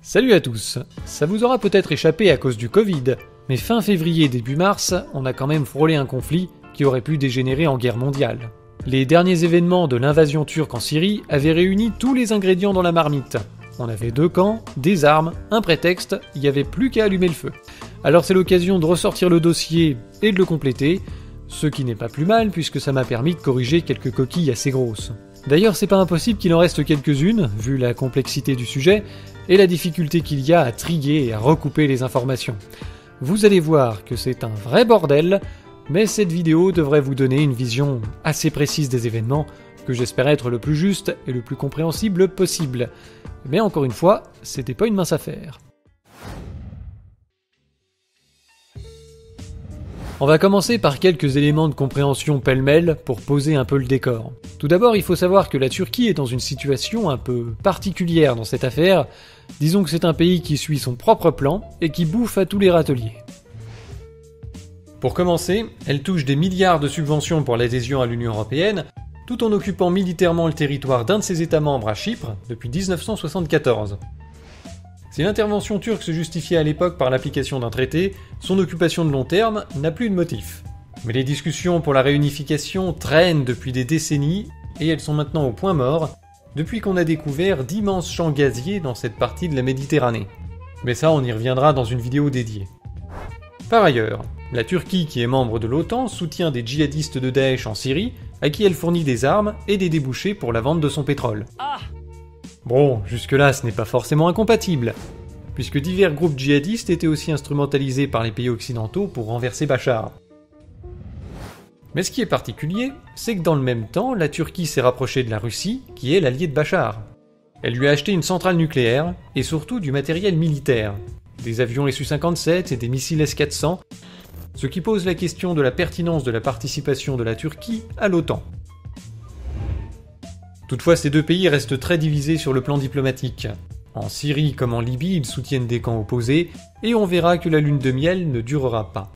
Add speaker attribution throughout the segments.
Speaker 1: Salut à tous. Ça vous aura peut-être échappé à cause du Covid, mais fin février début mars, on a quand même frôlé un conflit qui aurait pu dégénérer en guerre mondiale. Les derniers événements de l'invasion turque en Syrie avaient réuni tous les ingrédients dans la marmite. On avait deux camps, des armes, un prétexte, il n'y avait plus qu'à allumer le feu. Alors c'est l'occasion de ressortir le dossier et de le compléter, ce qui n'est pas plus mal puisque ça m'a permis de corriger quelques coquilles assez grosses. D'ailleurs c'est pas impossible qu'il en reste quelques-unes, vu la complexité du sujet, et la difficulté qu'il y a à trier et à recouper les informations. Vous allez voir que c'est un vrai bordel, mais cette vidéo devrait vous donner une vision assez précise des événements, que j'espère être le plus juste et le plus compréhensible possible. Mais encore une fois, c'était pas une mince affaire. On va commencer par quelques éléments de compréhension pêle-mêle pour poser un peu le décor. Tout d'abord, il faut savoir que la Turquie est dans une situation un peu particulière dans cette affaire. Disons que c'est un pays qui suit son propre plan et qui bouffe à tous les râteliers. Pour commencer, elle touche des milliards de subventions pour l'adhésion à l'Union européenne, tout en occupant militairement le territoire d'un de ses États membres à Chypre depuis 1974. Si l'intervention turque se justifiait à l'époque par l'application d'un traité, son occupation de long terme n'a plus de motif. Mais les discussions pour la réunification traînent depuis des décennies, et elles sont maintenant au point mort, depuis qu'on a découvert d'immenses champs gaziers dans cette partie de la Méditerranée. Mais ça, on y reviendra dans une vidéo dédiée. Par ailleurs, la Turquie, qui est membre de l'OTAN, soutient des djihadistes de Daesh en Syrie, à qui elle fournit des armes et des débouchés pour la vente de son pétrole. Bon, jusque-là, ce n'est pas forcément incompatible, puisque divers groupes djihadistes étaient aussi instrumentalisés par les pays occidentaux pour renverser Bachar. Mais ce qui est particulier, c'est que dans le même temps, la Turquie s'est rapprochée de la Russie, qui est l'allié de Bachar. Elle lui a acheté une centrale nucléaire, et surtout du matériel militaire, des avions Su-57 et des missiles S-400, ce qui pose la question de la pertinence de la participation de la Turquie à l'OTAN. Toutefois, ces deux pays restent très divisés sur le plan diplomatique. En Syrie comme en Libye, ils soutiennent des camps opposés, et on verra que la lune de miel ne durera pas.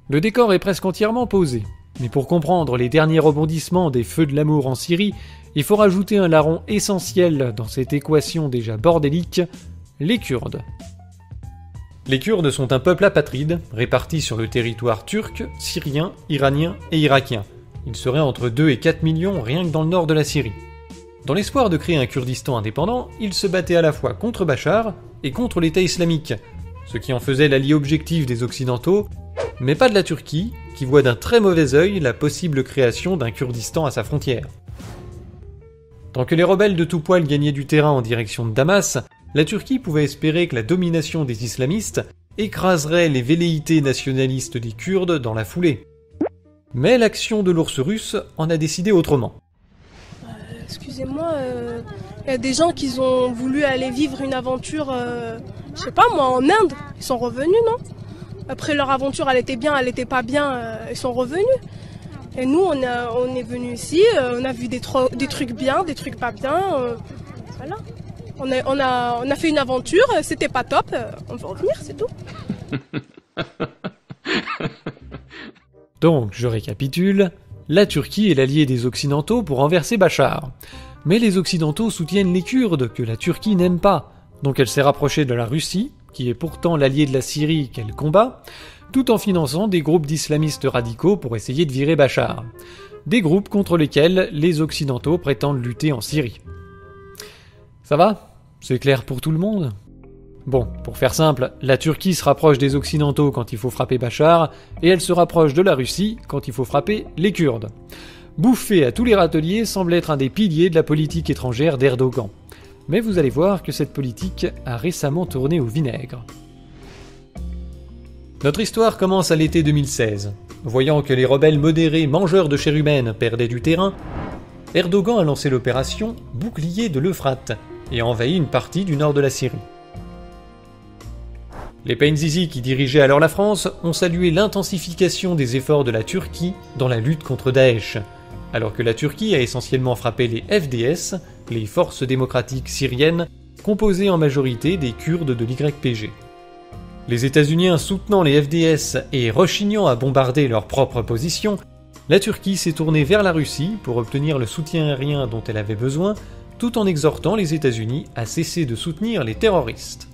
Speaker 1: Le décor est presque entièrement posé, mais pour comprendre les derniers rebondissements des feux de l'amour en Syrie, il faut rajouter un larron essentiel dans cette équation déjà bordélique, les Kurdes. Les Kurdes sont un peuple apatride, réparti sur le territoire turc, syrien, iranien et irakien. Il serait entre 2 et 4 millions rien que dans le nord de la Syrie. Dans l'espoir de créer un Kurdistan indépendant, ils se battaient à la fois contre Bachar et contre l'État islamique, ce qui en faisait l'allié objectif des Occidentaux, mais pas de la Turquie, qui voit d'un très mauvais œil la possible création d'un Kurdistan à sa frontière. Tant que les rebelles de tout poil gagnaient du terrain en direction de Damas, la Turquie pouvait espérer que la domination des islamistes écraserait les velléités nationalistes des Kurdes dans la foulée. Mais l'action de l'ours russe en a décidé autrement.
Speaker 2: Excusez-moi, y a des gens qui ont voulu aller vivre une aventure, je sais pas moi, en Inde. Ils sont revenus, non? Après leur aventure, elle était bien, elle était pas bien, ils sont revenus. Et nous, on est venus ici, on a vu des trucs bien, des trucs pas bien, voilà. On a fait une aventure, c'était pas top, on veut revenir, c'est tout.
Speaker 1: Donc, je récapitule, la Turquie est l'allié des Occidentaux pour renverser Bachar. Mais les Occidentaux soutiennent les Kurdes, que la Turquie n'aime pas, donc elle s'est rapprochée de la Russie, qui est pourtant l'allié de la Syrie qu'elle combat, tout en finançant des groupes d'islamistes radicaux pour essayer de virer Bachar. Des groupes contre lesquels les Occidentaux prétendent lutter en Syrie. Ça va ? C'est clair pour tout le monde ? Bon, pour faire simple, la Turquie se rapproche des Occidentaux quand il faut frapper Bachar, et elle se rapproche de la Russie quand il faut frapper les Kurdes. Bouffer à tous les râteliers semble être un des piliers de la politique étrangère d'Erdogan. Mais vous allez voir que cette politique a récemment tourné au vinaigre. Notre histoire commence à l'été 2016. Voyant que les rebelles modérés mangeurs de chérubènes perdaient du terrain, Erdogan a lancé l'opération Bouclier de l'Euphrate et a envahi une partie du nord de la Syrie. Les Penzizi, qui dirigeaient alors la France, ont salué l'intensification des efforts de la Turquie dans la lutte contre Daesh, alors que la Turquie a essentiellement frappé les FDS, les forces démocratiques syriennes, composées en majorité des Kurdes de l'YPG. Les États-Unis soutenant les FDS et rechignant à bombarder leur propre position, la Turquie s'est tournée vers la Russie pour obtenir le soutien aérien dont elle avait besoin, tout en exhortant les États-Unis à cesser de soutenir les terroristes.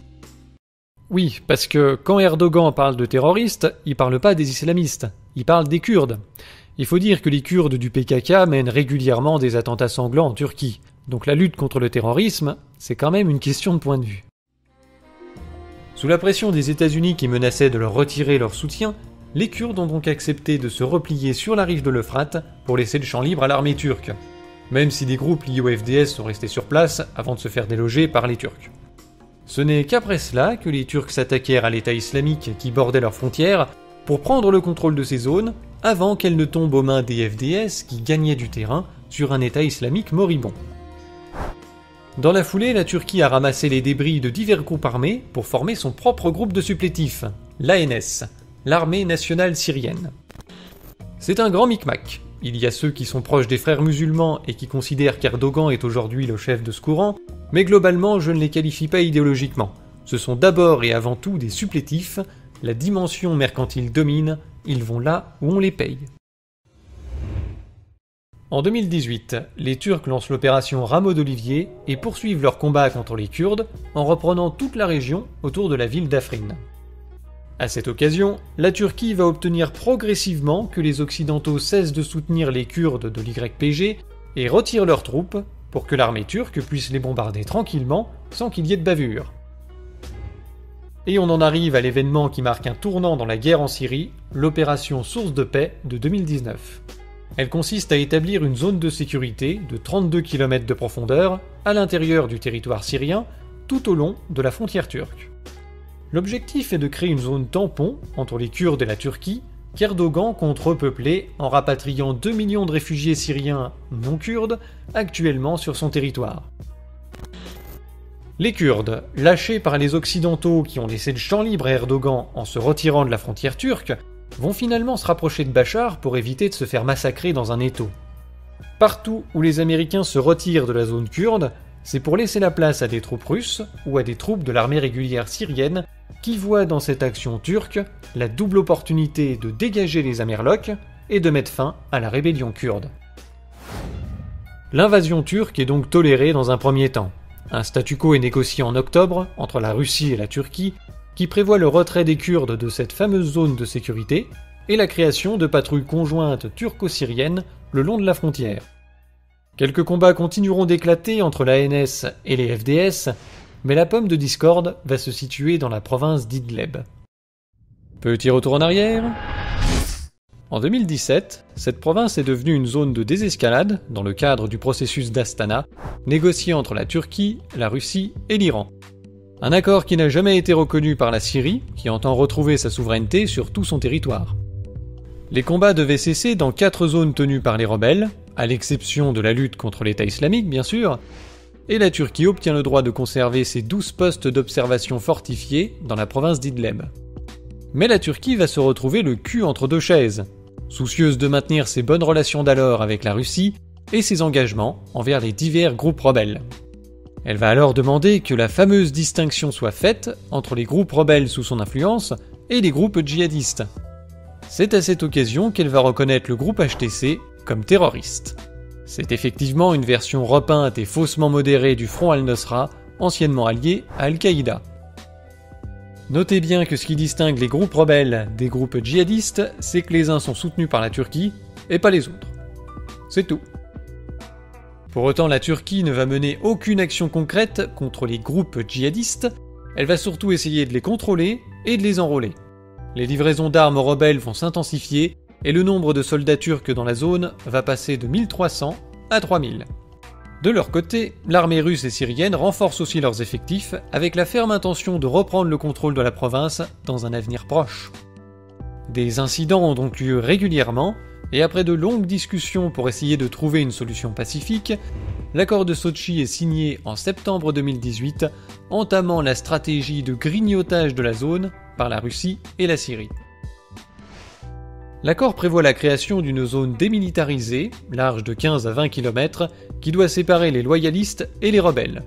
Speaker 1: Oui, parce que quand Erdogan parle de terroristes, il parle pas des islamistes, il parle des Kurdes. Il faut dire que les Kurdes du PKK mènent régulièrement des attentats sanglants en Turquie, donc la lutte contre le terrorisme, c'est quand même une question de point de vue. Sous la pression des États-Unis qui menaçaient de leur retirer leur soutien, les Kurdes ont donc accepté de se replier sur la rive de l'Euphrate pour laisser le champ libre à l'armée turque, même si des groupes liés au FDS sont restés sur place avant de se faire déloger par les Turcs. Ce n'est qu'après cela que les Turcs s'attaquèrent à l'État islamique qui bordait leurs frontières pour prendre le contrôle de ces zones avant qu'elles ne tombent aux mains des FDS qui gagnaient du terrain sur un État islamique moribond. Dans la foulée, la Turquie a ramassé les débris de divers groupes armés pour former son propre groupe de supplétifs, l'ANS, l'Armée nationale syrienne. C'est un grand micmac. Il y a ceux qui sont proches des frères musulmans et qui considèrent qu'Erdogan est aujourd'hui le chef de ce courant, mais globalement je ne les qualifie pas idéologiquement. Ce sont d'abord et avant tout des supplétifs, la dimension mercantile domine, ils vont là où on les paye. En 2018, les Turcs lancent l'opération Rameau d'Olivier et poursuivent leur combat contre les Kurdes en reprenant toute la région autour de la ville d'Afrin. À cette occasion, la Turquie va obtenir progressivement que les Occidentaux cessent de soutenir les Kurdes de l'YPG et retirent leurs troupes pour que l'armée turque puisse les bombarder tranquillement sans qu'il y ait de bavure. Et on en arrive à l'événement qui marque un tournant dans la guerre en Syrie, l'opération Source de paix de 2019. Elle consiste à établir une zone de sécurité de 32 km de profondeur à l'intérieur du territoire syrien tout au long de la frontière turque. L'objectif est de créer une zone tampon entre les Kurdes et la Turquie qu'Erdogan compte repeupler en rapatriant 2 millions de réfugiés syriens non kurdes actuellement sur son territoire. Les Kurdes, lâchés par les Occidentaux qui ont laissé le champ libre à Erdogan en se retirant de la frontière turque, vont finalement se rapprocher de Bachar pour éviter de se faire massacrer dans un étau. Partout où les Américains se retirent de la zone kurde, c'est pour laisser la place à des troupes russes ou à des troupes de l'armée régulière syrienne qui voient dans cette action turque la double opportunité de dégager les Amerlocs et de mettre fin à la rébellion kurde. L'invasion turque est donc tolérée dans un premier temps. Un statu quo est négocié en octobre entre la Russie et la Turquie qui prévoit le retrait des Kurdes de cette fameuse zone de sécurité et la création de patrouilles conjointes turco-syriennes le long de la frontière. Quelques combats continueront d'éclater entre l'ANS et les FDS, mais la pomme de discorde va se situer dans la province d'Idleb. Petit retour en arrière. En 2017, cette province est devenue une zone de désescalade dans le cadre du processus d'Astana, négocié entre la Turquie, la Russie et l'Iran. Un accord qui n'a jamais été reconnu par la Syrie, qui entend retrouver sa souveraineté sur tout son territoire. Les combats devaient cesser dans 4 zones tenues par les rebelles, à l'exception de la lutte contre l'État islamique bien sûr, et la Turquie obtient le droit de conserver ses 12 postes d'observation fortifiés dans la province d'Idleb. Mais la Turquie va se retrouver le cul entre deux chaises, soucieuse de maintenir ses bonnes relations d'alors avec la Russie et ses engagements envers les divers groupes rebelles. Elle va alors demander que la fameuse distinction soit faite entre les groupes rebelles sous son influence et les groupes djihadistes. C'est à cette occasion qu'elle va reconnaître le groupe HTC comme terroriste. C'est effectivement une version repeinte et faussement modérée du Front al-Nosra, anciennement allié à Al-Qaïda. Notez bien que ce qui distingue les groupes rebelles des groupes djihadistes, c'est que les uns sont soutenus par la Turquie et pas les autres. C'est tout. Pour autant, la Turquie ne va mener aucune action concrète contre les groupes djihadistes, elle va surtout essayer de les contrôler et de les enrôler. Les livraisons d'armes aux rebelles vont s'intensifier et le nombre de soldats turcs dans la zone va passer de 1300 à 3000. De leur côté, l'armée russe et syrienne renforcent aussi leurs effectifs avec la ferme intention de reprendre le contrôle de la province dans un avenir proche. Des incidents ont donc lieu régulièrement et après de longues discussions pour essayer de trouver une solution pacifique, l'accord de Sotchi est signé en septembre 2018, entamant la stratégie de grignotage de la zone par la Russie et la Syrie. L'accord prévoit la création d'une zone démilitarisée, large de 15 à 20 km, qui doit séparer les loyalistes et les rebelles.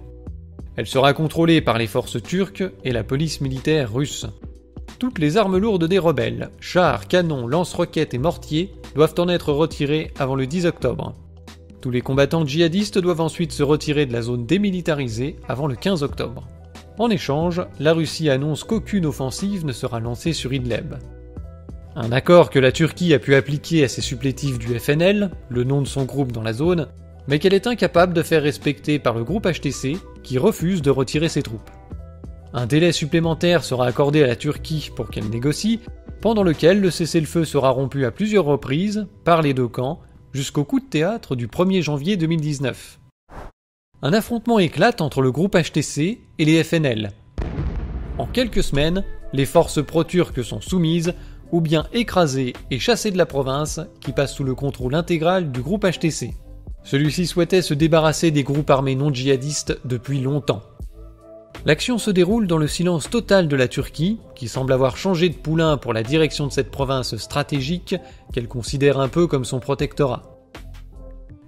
Speaker 1: Elle sera contrôlée par les forces turques et la police militaire russe. Toutes les armes lourdes des rebelles, chars, canons, lance-roquettes et mortiers, doivent en être retirées avant le 10 octobre. Tous les combattants djihadistes doivent ensuite se retirer de la zone démilitarisée avant le 15 octobre. En échange, la Russie annonce qu'aucune offensive ne sera lancée sur Idlib. Un accord que la Turquie a pu appliquer à ses supplétifs du FNL, le nom de son groupe dans la zone, mais qu'elle est incapable de faire respecter par le groupe HTC, qui refuse de retirer ses troupes. Un délai supplémentaire sera accordé à la Turquie pour qu'elle négocie, pendant lequel le cessez-le-feu sera rompu à plusieurs reprises par les deux camps, jusqu'au coup de théâtre du 1er janvier 2019. Un affrontement éclate entre le groupe HTC et les FNL. En quelques semaines, les forces pro-turques sont soumises, ou bien écrasées et chassées de la province, qui passe sous le contrôle intégral du groupe HTC. Celui-ci souhaitait se débarrasser des groupes armés non djihadistes depuis longtemps. L'action se déroule dans le silence total de la Turquie, qui semble avoir changé de poulain pour la direction de cette province stratégique qu'elle considère un peu comme son protectorat.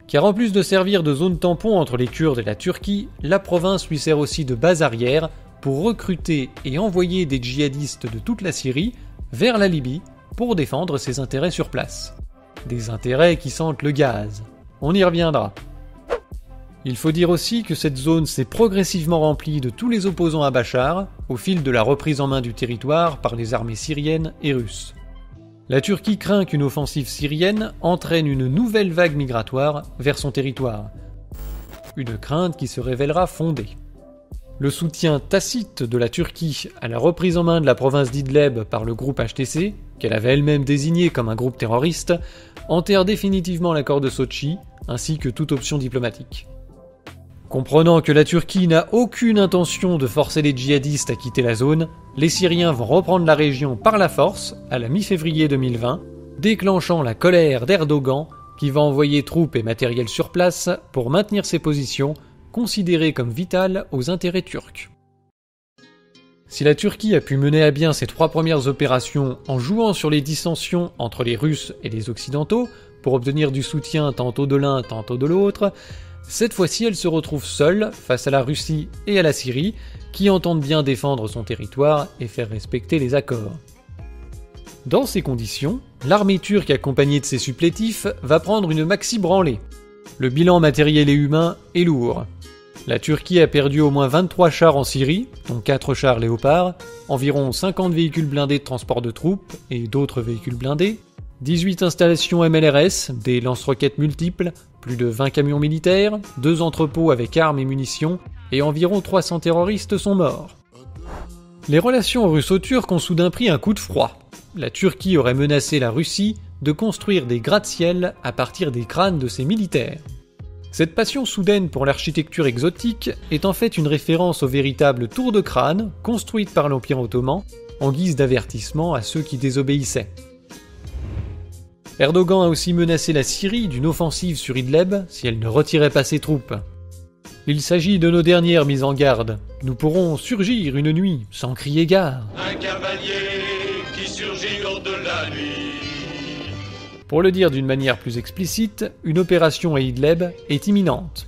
Speaker 1: Car en plus de servir de zone tampon entre les Kurdes et la Turquie, la province lui sert aussi de base arrière pour recruter et envoyer des djihadistes de toute la Syrie vers la Libye pour défendre ses intérêts sur place. Des intérêts qui sentent le gaz. On y reviendra. Il faut dire aussi que cette zone s'est progressivement remplie de tous les opposants à Bachar au fil de la reprise en main du territoire par les armées syriennes et russes. La Turquie craint qu'une offensive syrienne entraîne une nouvelle vague migratoire vers son territoire. Une crainte qui se révélera fondée. Le soutien tacite de la Turquie à la reprise en main de la province d'Idlib par le groupe HTC, qu'elle avait elle-même désigné comme un groupe terroriste, enterre définitivement l'accord de Sotchi, ainsi que toute option diplomatique. Comprenant que la Turquie n'a aucune intention de forcer les djihadistes à quitter la zone, les Syriens vont reprendre la région par la force à la mi-février 2020, déclenchant la colère d'Erdogan qui va envoyer troupes et matériel sur place pour maintenir ses positions, considérées comme vitales aux intérêts turcs. Si la Turquie a pu mener à bien ses 3 premières opérations en jouant sur les dissensions entre les Russes et les Occidentaux, pour obtenir du soutien tantôt de l'un tantôt de l'autre, cette fois-ci elle se retrouve seule face à la Russie et à la Syrie, qui entendent bien défendre son territoire et faire respecter les accords. Dans ces conditions, l'armée turque accompagnée de ses supplétifs va prendre une maxi-branlée. Le bilan matériel et humain est lourd. La Turquie a perdu au moins 23 chars en Syrie, dont 4 chars Léopard, environ 50 véhicules blindés de transport de troupes et d'autres véhicules blindés, 18 installations MLRS, des lance-roquettes multiples, plus de 20 camions militaires, 2 entrepôts avec armes et munitions, et environ 300 terroristes sont morts. Les relations russo-turques ont soudain pris un coup de froid. La Turquie aurait menacé la Russie de construire des gratte-ciel à partir des crânes de ses militaires. Cette passion soudaine pour l'architecture exotique est en fait une référence aux véritables tours de crâne construites par l'Empire ottoman en guise d'avertissement à ceux qui désobéissaient. Erdogan a aussi menacé la Syrie d'une offensive sur Idlib si elle ne retirait pas ses troupes. Il s'agit de nos dernières mises en garde. Nous pourrons surgir une nuit sans crier gare.
Speaker 3: Un cavalier qui surgit hors de la nuit.
Speaker 1: Pour le dire d'une manière plus explicite, une opération à Idlib est imminente.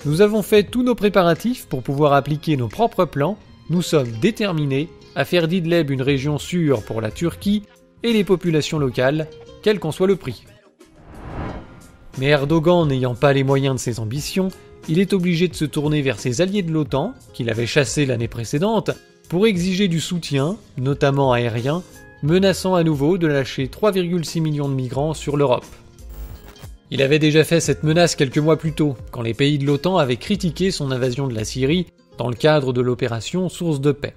Speaker 1: Nous avons fait tous nos préparatifs pour pouvoir appliquer nos propres plans. Nous sommes déterminés à faire d'Idlib une région sûre pour la Turquie et les populations locales, quel qu'en soit le prix. Mais Erdogan n'ayant pas les moyens de ses ambitions, il est obligé de se tourner vers ses alliés de l'OTAN, qu'il avait chassés l'année précédente, pour exiger du soutien, notamment aérien, menaçant à nouveau de lâcher 3,6 millions de migrants sur l'Europe. Il avait déjà fait cette menace quelques mois plus tôt, quand les pays de l'OTAN avaient critiqué son invasion de la Syrie dans le cadre de l'opération Source de paix.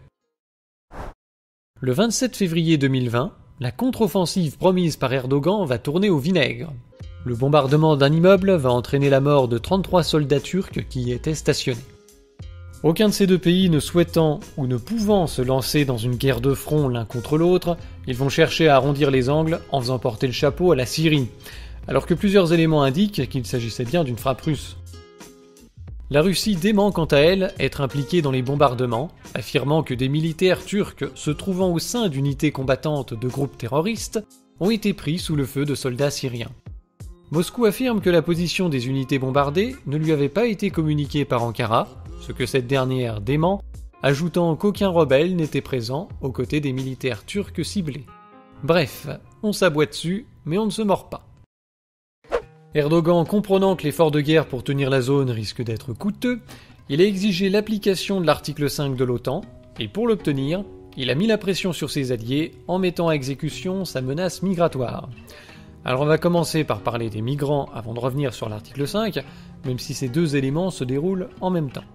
Speaker 1: Le 27 février 2020, la contre-offensive promise par Erdogan va tourner au vinaigre. Le bombardement d'un immeuble va entraîner la mort de 33 soldats turcs qui y étaient stationnés. Aucun de ces deux pays ne souhaitant ou ne pouvant se lancer dans une guerre de front l'un contre l'autre, ils vont chercher à arrondir les angles en faisant porter le chapeau à la Syrie, alors que plusieurs éléments indiquent qu'il s'agissait bien d'une frappe russe. La Russie dément quant à elle être impliquée dans les bombardements, affirmant que des militaires turcs se trouvant au sein d'unités combattantes de groupes terroristes ont été pris sous le feu de soldats syriens. Moscou affirme que la position des unités bombardées ne lui avait pas été communiquée par Ankara, ce que cette dernière dément, ajoutant qu'aucun rebelle n'était présent aux côtés des militaires turcs ciblés. Bref, on s'aboie dessus, mais on ne se mord pas. Erdogan, comprenant que l'effort de guerre pour tenir la zone risque d'être coûteux, il a exigé l'application de l'article 5 de l'OTAN, et pour l'obtenir, il a mis la pression sur ses alliés en mettant à exécution sa menace migratoire. Alors on va commencer par parler des migrants avant de revenir sur l'article 5, même si ces deux éléments se déroulent en même temps.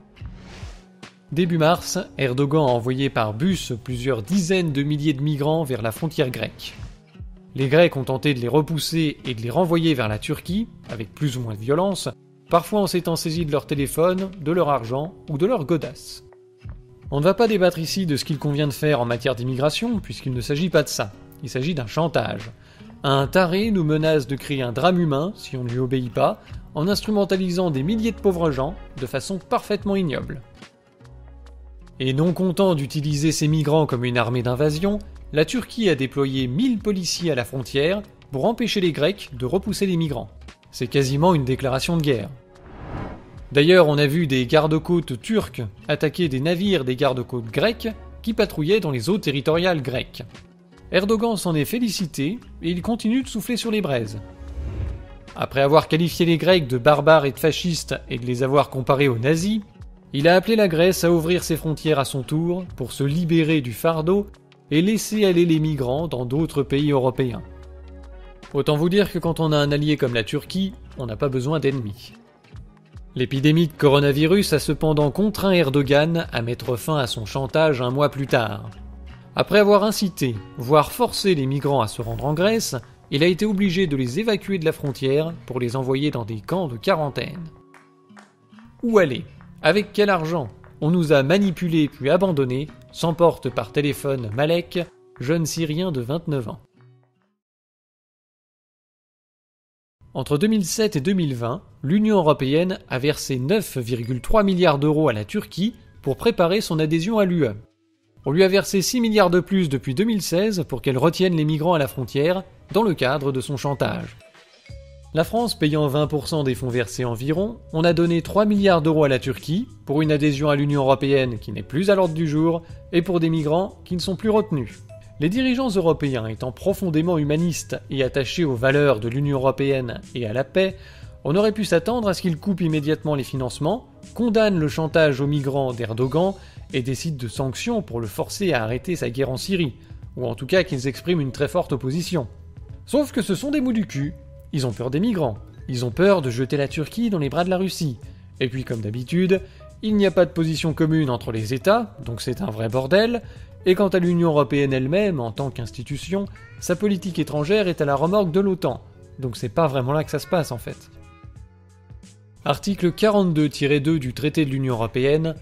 Speaker 1: Début mars, Erdogan a envoyé par bus plusieurs dizaines de milliers de migrants vers la frontière grecque. Les Grecs ont tenté de les repousser et de les renvoyer vers la Turquie, avec plus ou moins de violence, parfois en s'étant saisis de leur téléphone, de leur argent ou de leur godasse. On ne va pas débattre ici de ce qu'il convient de faire en matière d'immigration, puisqu'il ne s'agit pas de ça, il s'agit d'un chantage. Un taré nous menace de créer un drame humain si on ne lui obéit pas, en instrumentalisant des milliers de pauvres gens de façon parfaitement ignoble. Et non content d'utiliser ces migrants comme une armée d'invasion, la Turquie a déployé 1000 policiers à la frontière pour empêcher les Grecs de repousser les migrants. C'est quasiment une déclaration de guerre. D'ailleurs, on a vu des gardes-côtes turcs attaquer des navires des gardes-côtes grecs qui patrouillaient dans les eaux territoriales grecques. Erdogan s'en est félicité et il continue de souffler sur les braises. Après avoir qualifié les Grecs de barbares et de fascistes et de les avoir comparés aux nazis, il a appelé la Grèce à ouvrir ses frontières à son tour pour se libérer du fardeau et laisser aller les migrants dans d'autres pays européens. Autant vous dire que quand on a un allié comme la Turquie, on n'a pas besoin d'ennemis. L'épidémie de coronavirus a cependant contraint Erdogan à mettre fin à son chantage un mois plus tard. Après avoir incité, voire forcé les migrants à se rendre en Grèce, il a été obligé de les évacuer de la frontière pour les envoyer dans des camps de quarantaine. Où aller ? Avec quel argent ? On nous a manipulés puis abandonnés, s'emporte par téléphone Malek, jeune Syrien de 29 ans. Entre 2007 et 2020, l'Union européenne a versé 9,3 milliards d'euros à la Turquie pour préparer son adhésion à l'UE. On lui a versé 6 milliards de plus depuis 2016 pour qu'elle retienne les migrants à la frontière, dans le cadre de son chantage. La France payant 20% des fonds versés environ, on a donné 3 milliards d'euros à la Turquie pour une adhésion à l'Union européenne qui n'est plus à l'ordre du jour et pour des migrants qui ne sont plus retenus. Les dirigeants européens étant profondément humanistes et attachés aux valeurs de l'Union européenne et à la paix, on aurait pu s'attendre à ce qu'ils coupent immédiatement les financements, condamnent le chantage aux migrants d'Erdogan et décident de sanctions pour le forcer à arrêter sa guerre en Syrie, ou en tout cas qu'ils expriment une très forte opposition. Sauf que ce sont des mous du cul, ils ont peur des migrants, ils ont peur de jeter la Turquie dans les bras de la Russie, et puis comme d'habitude, il n'y a pas de position commune entre les États, donc c'est un vrai bordel, et quant à l'Union européenne elle-même, en tant qu'institution, sa politique étrangère est à la remorque de l'OTAN, donc c'est pas vraiment là que ça se passe en fait. Article 42-2 du traité de l'Union européenne,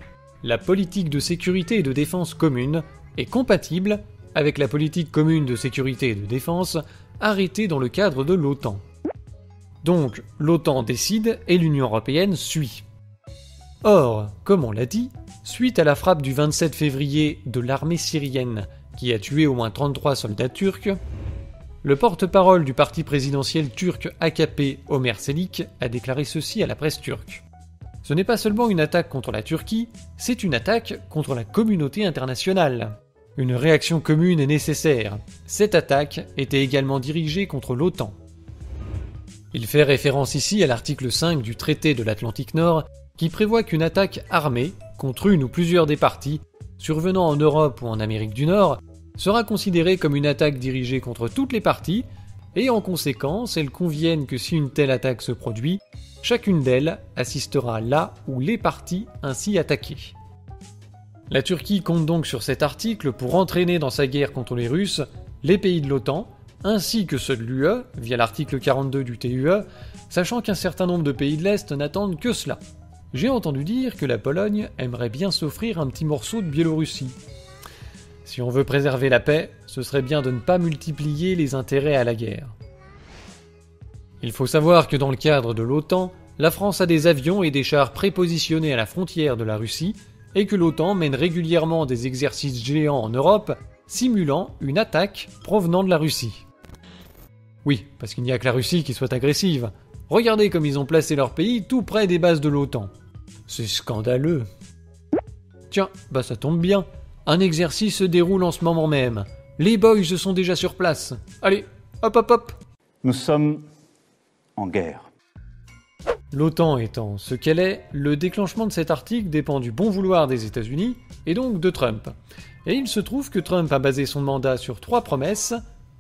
Speaker 1: la politique de sécurité et de défense commune est compatible avec la politique commune de sécurité et de défense arrêtée dans le cadre de l'OTAN. Donc, l'OTAN décide et l'Union européenne suit. Or, comme on l'a dit, suite à la frappe du 27 février de l'armée syrienne qui a tué au moins 33 soldats turcs, le porte-parole du parti présidentiel turc AKP, Ömer Çelik, a déclaré ceci à la presse turque. Ce n'est pas seulement une attaque contre la Turquie, c'est une attaque contre la communauté internationale. Une réaction commune est nécessaire. Cette attaque était également dirigée contre l'OTAN. Il fait référence ici à l'article 5 du traité de l'Atlantique Nord qui prévoit qu'une attaque armée, contre une ou plusieurs des parties, survenant en Europe ou en Amérique du Nord, sera considérée comme une attaque dirigée contre toutes les parties, et en conséquence, elles conviennent que si une telle attaque se produit, chacune d'elles assistera là où les parties ainsi attaquées. La Turquie compte donc sur cet article pour entraîner dans sa guerre contre les Russes les pays de l'OTAN, ainsi que ceux de l'UE, via l'article 42 du TUE, sachant qu'un certain nombre de pays de l'Est n'attendent que cela. J'ai entendu dire que la Pologne aimerait bien s'offrir un petit morceau de Biélorussie. Si on veut préserver la paix, ce serait bien de ne pas multiplier les intérêts à la guerre. Il faut savoir que dans le cadre de l'OTAN, la France a des avions et des chars prépositionnés à la frontière de la Russie, et que l'OTAN mène régulièrement des exercices géants en Europe, simulant une attaque provenant de la Russie. Oui, parce qu'il n'y a que la Russie qui soit agressive. Regardez comme ils ont placé leur pays tout près des bases de l'OTAN. C'est scandaleux. Tiens, bah ça tombe bien. Un exercice se déroule en ce moment même. Les boys sont déjà sur place. Allez, hop hop hop.
Speaker 4: Nous sommes en guerre.
Speaker 1: L'OTAN étant ce qu'elle est, le déclenchement de cet article dépend du bon vouloir des États-Unis, et donc de Trump. Et il se trouve que Trump a basé son mandat sur 3 promesses: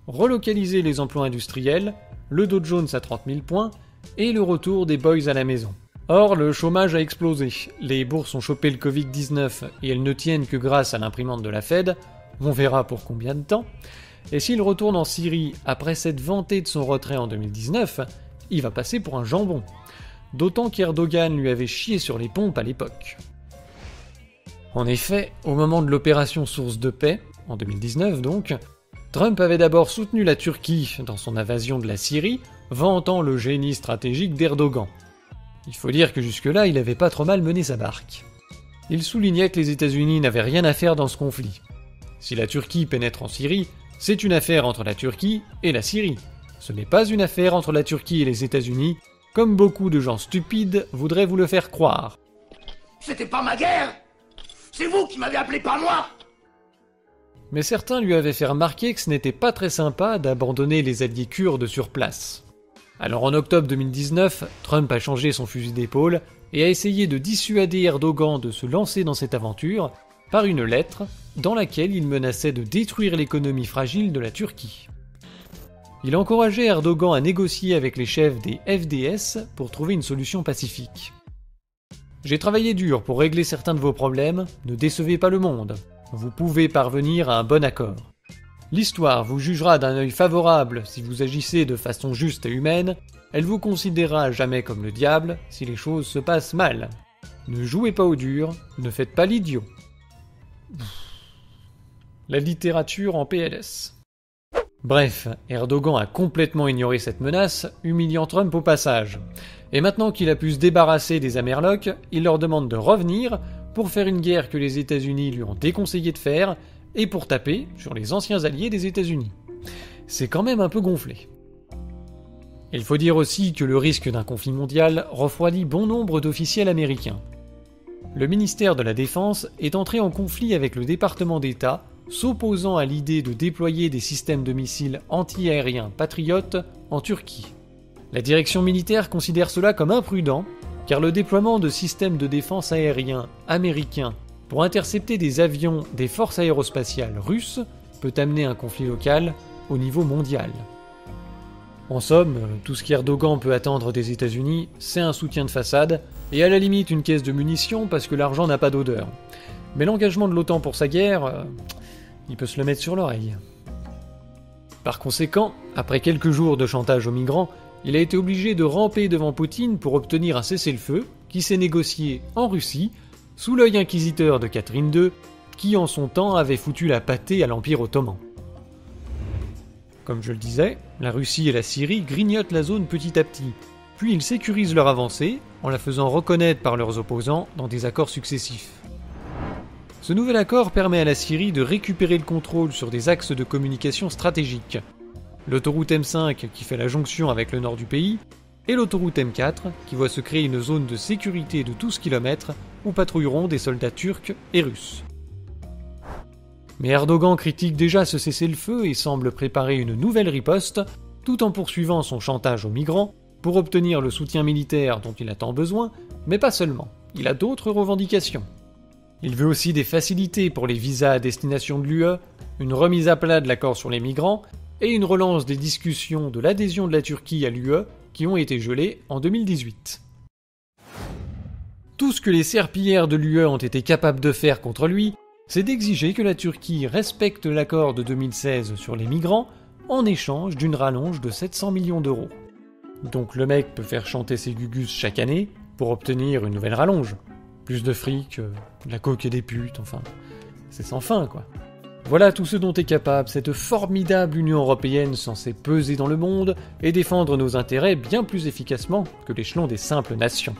Speaker 1: relocaliser les emplois industriels, le Dow Jones à 30 000 points, et le retour des boys à la maison. Or, le chômage a explosé, les bourses ont chopé le Covid-19 et elles ne tiennent que grâce à l'imprimante de la Fed, on verra pour combien de temps, et s'il retourne en Syrie après s'être vanté de son retrait en 2019, il va passer pour un jambon. D'autant qu'Erdogan lui avait chié sur les pompes à l'époque. En effet, au moment de l'opération Source de paix, en 2019 donc, Trump avait d'abord soutenu la Turquie dans son invasion de la Syrie, vantant le génie stratégique d'Erdogan. Il faut dire que jusque-là, il avait pas trop mal mené sa barque. Il soulignait que les États-Unis n'avaient rien à faire dans ce conflit. Si la Turquie pénètre en Syrie, c'est une affaire entre la Turquie et la Syrie. Ce n'est pas une affaire entre la Turquie et les États-Unis, comme beaucoup de gens stupides voudraient vous le faire croire.
Speaker 4: C'était pas ma guerre! C'est vous qui m'avez appelé, pas moi!
Speaker 1: Mais certains lui avaient fait remarquer que ce n'était pas très sympa d'abandonner les alliés kurdes sur place. Alors en octobre 2019, Trump a changé son fusil d'épaule et a essayé de dissuader Erdogan de se lancer dans cette aventure par une lettre dans laquelle il menaçait de détruire l'économie fragile de la Turquie. Il encourageait Erdogan à négocier avec les chefs des FDS pour trouver une solution pacifique. J'ai travaillé dur pour régler certains de vos problèmes, ne décevez pas le monde. Vous pouvez parvenir à un bon accord. L'histoire vous jugera d'un œil favorable si vous agissez de façon juste et humaine, elle vous considérera à jamais comme le diable si les choses se passent mal. Ne jouez pas au dur, ne faites pas l'idiot. La littérature en PLS. Bref, Erdogan a complètement ignoré cette menace, humiliant Trump au passage. Et maintenant qu'il a pu se débarrasser des Amerlocs, il leur demande de revenir pour faire une guerre que les États-Unis lui ont déconseillé de faire, et pour taper sur les anciens alliés des États-Unis. C'est quand même un peu gonflé. Il faut dire aussi que le risque d'un conflit mondial refroidit bon nombre d'officiels américains. Le ministère de la Défense est entré en conflit avec le département d'État, s'opposant à l'idée de déployer des systèmes de missiles anti-aériens Patriot en Turquie. La direction militaire considère cela comme imprudent, car le déploiement de systèmes de défense aériens américains pour intercepter des avions des forces aérospatiales russes peut amener un conflit local au niveau mondial. En somme, tout ce qu'Erdogan peut attendre des États-Unis, c'est un soutien de façade, et à la limite une caisse de munitions parce que l'argent n'a pas d'odeur. Mais l'engagement de l'OTAN pour sa guerre, il peut se le mettre sur l'oreille. Par conséquent, après quelques jours de chantage aux migrants, il a été obligé de ramper devant Poutine pour obtenir un cessez-le-feu qui s'est négocié en Russie, sous l'œil inquisiteur de Catherine II, qui en son temps avait foutu la pâtée à l'Empire ottoman. Comme je le disais, la Russie et la Syrie grignotent la zone petit à petit, puis ils sécurisent leur avancée en la faisant reconnaître par leurs opposants dans des accords successifs. Ce nouvel accord permet à la Syrie de récupérer le contrôle sur des axes de communication stratégiques, l'autoroute M5 qui fait la jonction avec le nord du pays, et l'autoroute M4 qui voit se créer une zone de sécurité de 12 km où patrouilleront des soldats turcs et russes. Mais Erdogan critique déjà ce cessez-le-feu et semble préparer une nouvelle riposte, tout en poursuivant son chantage aux migrants pour obtenir le soutien militaire dont il a tant besoin, mais pas seulement, il a d'autres revendications. Il veut aussi des facilités pour les visas à destination de l'UE, une remise à plat de l'accord sur les migrants, et une relance des discussions de l'adhésion de la Turquie à l'UE qui ont été gelées en 2018. Tout ce que les serpillères de l'UE ont été capables de faire contre lui, c'est d'exiger que la Turquie respecte l'accord de 2016 sur les migrants en échange d'une rallonge de 700 millions d'euros. Donc le mec peut faire chanter ses gugus chaque année pour obtenir une nouvelle rallonge. Plus de fric, de la coke et des putes, enfin, c'est sans fin quoi. Voilà tout ce dont est capable cette formidable Union européenne censée peser dans le monde et défendre nos intérêts bien plus efficacement que l'échelon des simples nations.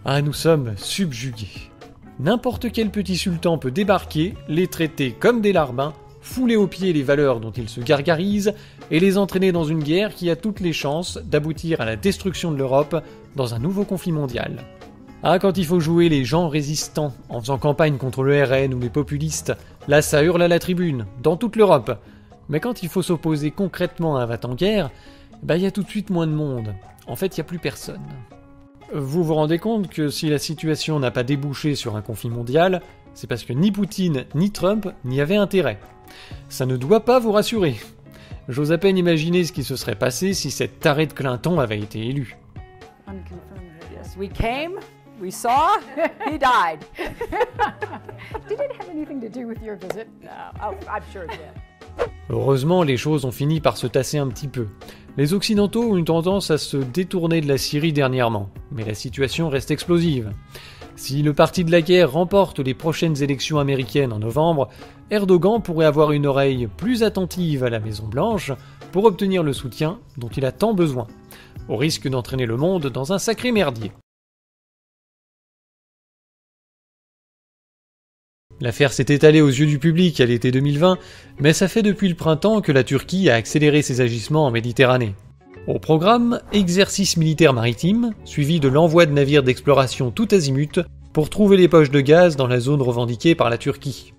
Speaker 1: Ah, nous sommes subjugués. N'importe quel petit sultan peut débarquer, les traiter comme des larbins, fouler aux pieds les valeurs dont ils se gargarisent et les entraîner dans une guerre qui a toutes les chances d'aboutir à la destruction de l'Europe dans un nouveau conflit mondial. Ah, quand il faut jouer les gens résistants en faisant campagne contre le RN ou les populistes, là ça hurle à la tribune, dans toute l'Europe. Mais quand il faut s'opposer concrètement à un va-t-en-guerre, y a tout de suite moins de monde. En fait, y a plus personne. Vous vous rendez compte que si la situation n'a pas débouché sur un conflit mondial, c'est parce que ni Poutine ni Trump n'y avaient intérêt. Ça ne doit pas vous rassurer. J'ose à peine imaginer ce qui se serait passé si cette taré de Clinton avait été élu.
Speaker 5: Yes, we came, we saw, he died. Did it have anything to do with your visit? Oh, I'm sure it did.
Speaker 1: Heureusement, les choses ont fini par se tasser un petit peu. Les Occidentaux ont eu tendance à se détourner de la Syrie dernièrement, mais la situation reste explosive. Si le parti de la guerre remporte les prochaines élections américaines en novembre, Erdogan pourrait avoir une oreille plus attentive à la Maison-Blanche pour obtenir le soutien dont il a tant besoin, au risque d'entraîner le monde dans un sacré merdier. L'affaire s'est étalée aux yeux du public à l'été 2020, mais ça fait depuis le printemps que la Turquie a accéléré ses agissements en Méditerranée. Au programme, exercice militaire maritime, suivi de l'envoi de navires d'exploration tout azimut pour trouver les poches de gaz dans la zone revendiquée par la Turquie.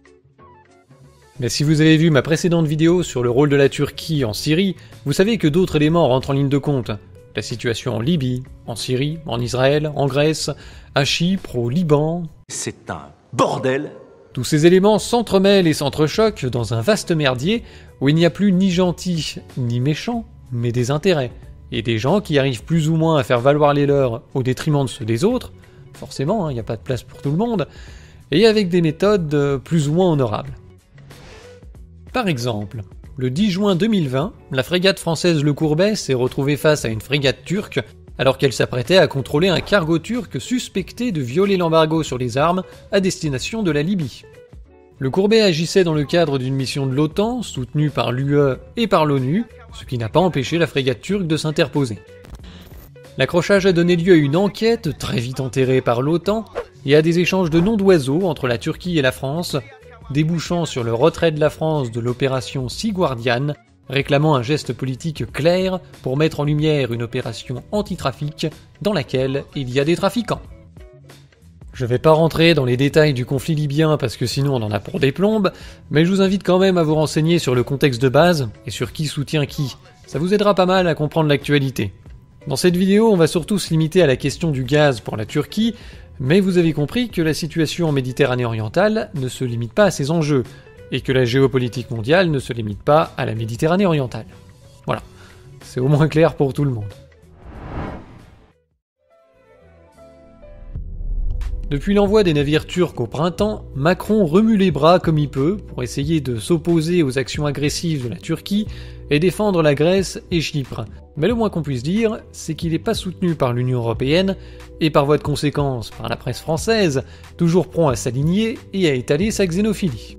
Speaker 1: Mais si vous avez vu ma précédente vidéo sur le rôle de la Turquie en Syrie, vous savez que d'autres éléments rentrent en ligne de compte. La situation en Libye, en Syrie, en Israël, en Grèce, à Chypre, au Liban...
Speaker 6: C'est un bordel.
Speaker 1: Tous ces éléments s'entremêlent et s'entrechoquent dans un vaste merdier où il n'y a plus ni gentils ni méchants, mais des intérêts, et des gens qui arrivent plus ou moins à faire valoir les leurs au détriment de ceux des autres, forcément, il n'y a pas de place pour tout le monde, et avec des méthodes plus ou moins honorables. Par exemple, le 10 juin 2020, la frégate française Le Courbet s'est retrouvée face à une frégate turque alors qu'elle s'apprêtait à contrôler un cargo turc suspecté de violer l'embargo sur les armes à destination de la Libye. Le Courbet agissait dans le cadre d'une mission de l'OTAN, soutenue par l'UE et par l'ONU, ce qui n'a pas empêché la frégate turque de s'interposer. L'accrochage a donné lieu à une enquête, très vite enterrée par l'OTAN, et à des échanges de noms d'oiseaux entre la Turquie et la France, débouchant sur le retrait de la France de l'opération Sea Guardian, réclamant un geste politique clair pour mettre en lumière une opération anti-trafic dans laquelle il y a des trafiquants. Je vais pas rentrer dans les détails du conflit libyen parce que sinon on en a pour des plombes, mais je vous invite quand même à vous renseigner sur le contexte de base et sur qui soutient qui. Ça vous aidera pas mal à comprendre l'actualité. Dans cette vidéo, on va surtout se limiter à la question du gaz pour la Turquie, mais vous avez compris que la situation en Méditerranée orientale ne se limite pas à ces enjeux, et que la géopolitique mondiale ne se limite pas à la Méditerranée orientale. Voilà, c'est au moins clair pour tout le monde. Depuis l'envoi des navires turcs au printemps, Macron remue les bras comme il peut pour essayer de s'opposer aux actions agressives de la Turquie et défendre la Grèce et Chypre. Mais le moins qu'on puisse dire, c'est qu'il n'est pas soutenu par l'Union européenne et par voie de conséquence par la presse française, toujours prompt à s'aligner et à étaler sa xénophilie.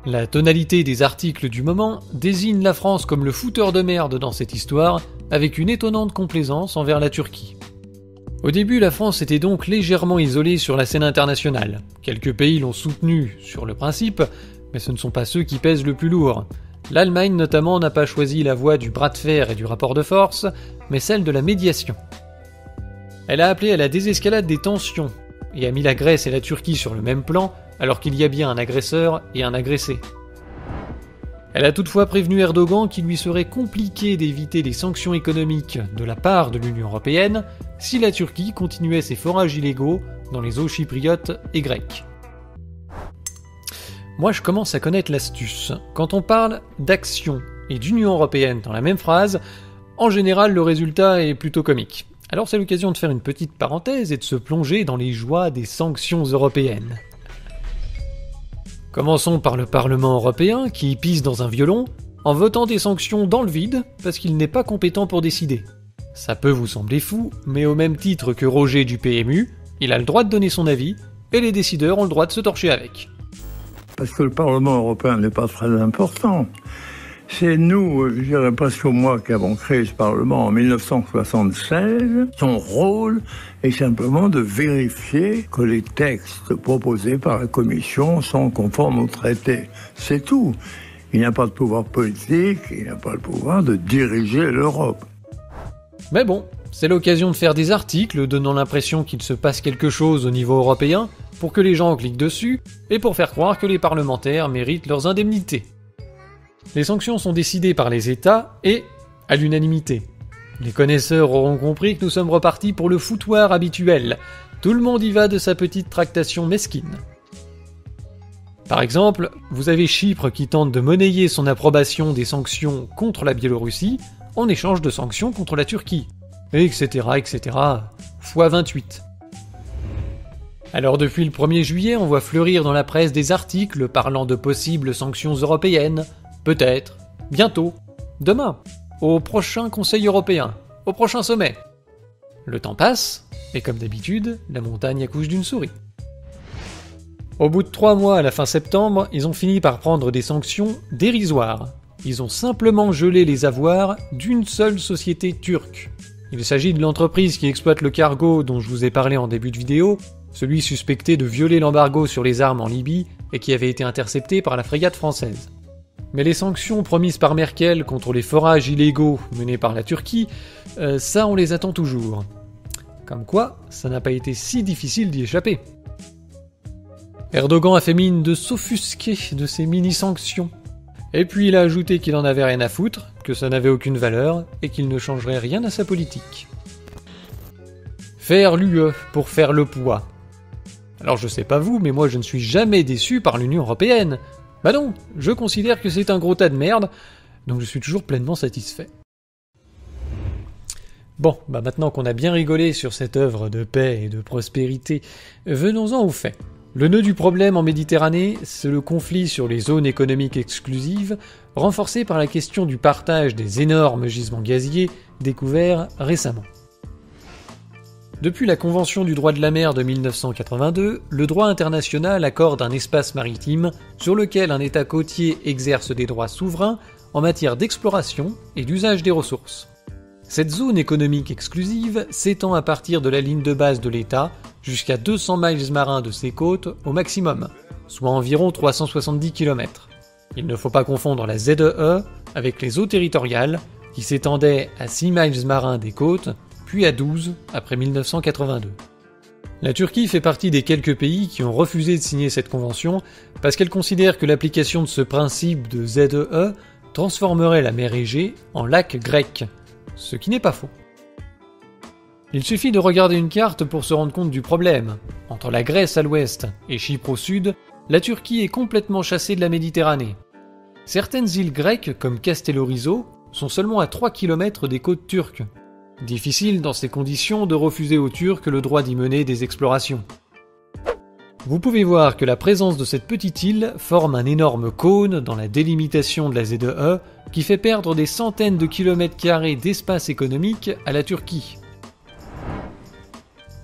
Speaker 1: La tonalité des articles du moment désigne la France comme le fouteur de merde dans cette histoire, avec une étonnante complaisance envers la Turquie. Au début, la France était donc légèrement isolée sur la scène internationale. Quelques pays l'ont soutenue sur le principe, mais ce ne sont pas ceux qui pèsent le plus lourd. L'Allemagne notamment n'a pas choisi la voie du bras de fer et du rapport de force, mais celle de la médiation. Elle a appelé à la désescalade des tensions, et a mis la Grèce et la Turquie sur le même plan, alors qu'il y a bien un agresseur et un agressé. Elle a toutefois prévenu Erdogan qu'il lui serait compliqué d'éviter des sanctions économiques de la part de l'Union européenne si la Turquie continuait ses forages illégaux dans les eaux chypriotes et grecques. Moi je commence à connaître l'astuce. Quand on parle d'action et d'Union européenne dans la même phrase, en général le résultat est plutôt comique. Alors c'est l'occasion de faire une petite parenthèse et de se plonger dans les joies des sanctions européennes. Commençons par le Parlement européen qui pisse dans un violon en votant des sanctions dans le vide parce qu'il n'est pas compétent pour décider. Ça peut vous sembler fou, mais au même titre que Roger du PMU, il a le droit de donner son avis et les décideurs ont le droit de se torcher avec.
Speaker 7: Parce que le Parlement européen n'est pas très important. C'est nous, je dirais presque moi, qui avons créé ce Parlement en 1976. Son rôle est simplement de vérifier que les textes proposés par la Commission sont conformes au traité. C'est tout. Il n'a pas de pouvoir politique, il n'a pas le pouvoir de diriger l'Europe.
Speaker 1: Mais bon, c'est l'occasion de faire des articles donnant l'impression qu'il se passe quelque chose au niveau européen pour que les gens cliquent dessus et pour faire croire que les parlementaires méritent leurs indemnités. Les sanctions sont décidées par les États et à l'unanimité. Les connaisseurs auront compris que nous sommes repartis pour le foutoir habituel. Tout le monde y va de sa petite tractation mesquine. Par exemple, vous avez Chypre qui tente de monnayer son approbation des sanctions contre la Biélorussie en échange de sanctions contre la Turquie, etc., fois 28. Alors depuis le 1er juillet, on voit fleurir dans la presse des articles parlant de possibles sanctions européennes, peut-être, bientôt, demain, au prochain Conseil européen, au prochain sommet. Le temps passe, et comme d'habitude, la montagne accouche d'une souris. Au bout de 3 mois, à la fin septembre, ils ont fini par prendre des sanctions dérisoires. Ils ont simplement gelé les avoirs d'une seule société turque. Il s'agit de l'entreprise qui exploite le cargo dont je vous ai parlé en début de vidéo, celui suspecté de violer l'embargo sur les armes en Libye et qui avait été intercepté par la frégate française. Mais les sanctions promises par Merkel contre les forages illégaux menés par la Turquie, ça on les attend toujours. Comme quoi, ça n'a pas été si difficile d'y échapper. Erdogan a fait mine de s'offusquer de ces mini-sanctions. Et puis il a ajouté qu'il en avait rien à foutre, que ça n'avait aucune valeur, et qu'il ne changerait rien à sa politique. Faire l'UE pour faire le poids. Alors je sais pas vous, mais moi je ne suis jamais déçu par l'Union Européenne. Bah non, je considère que c'est un gros tas de merde, donc je suis toujours pleinement satisfait. Bon, bah maintenant qu'on a bien rigolé sur cette œuvre de paix et de prospérité, venons-en aux faits. Le nœud du problème en Méditerranée, c'est le conflit sur les zones économiques exclusives, renforcé par la question du partage des énormes gisements gaziers découverts récemment. Depuis la Convention du droit de la mer de 1982, le droit international accorde un espace maritime sur lequel un État côtier exerce des droits souverains en matière d'exploration et d'usage des ressources. Cette zone économique exclusive s'étend à partir de la ligne de base de l'État jusqu'à 200 miles marins de ses côtes au maximum, soit environ 370 km. Il ne faut pas confondre la ZEE avec les eaux territoriales qui s'étendaient à 6 miles marins des côtes, puis à 12 après 1982. La Turquie fait partie des quelques pays qui ont refusé de signer cette convention parce qu'elle considère que l'application de ce principe de ZEE transformerait la mer Égée en lac grec, ce qui n'est pas faux. Il suffit de regarder une carte pour se rendre compte du problème. Entre la Grèce à l'ouest et Chypre au sud, la Turquie est complètement chassée de la Méditerranée. Certaines îles grecques, comme Castellorizo, sont seulement à 3 km des côtes turques. Difficile dans ces conditions de refuser aux Turcs le droit d'y mener des explorations. Vous pouvez voir que la présence de cette petite île forme un énorme cône dans la délimitation de la ZEE qui fait perdre des centaines de kilomètres carrés d'espace économique à la Turquie.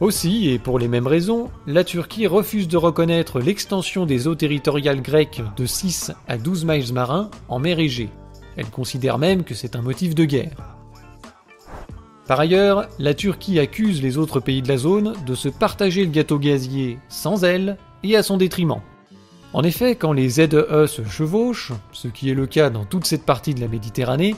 Speaker 1: Aussi, et pour les mêmes raisons, la Turquie refuse de reconnaître l'extension des eaux territoriales grecques de 6 à 12 miles marins en mer Égée. Elle considère même que c'est un motif de guerre. Par ailleurs, la Turquie accuse les autres pays de la zone de se partager le gâteau gazier sans elle et à son détriment. En effet, quand les ZEE se chevauchent, ce qui est le cas dans toute cette partie de la Méditerranée,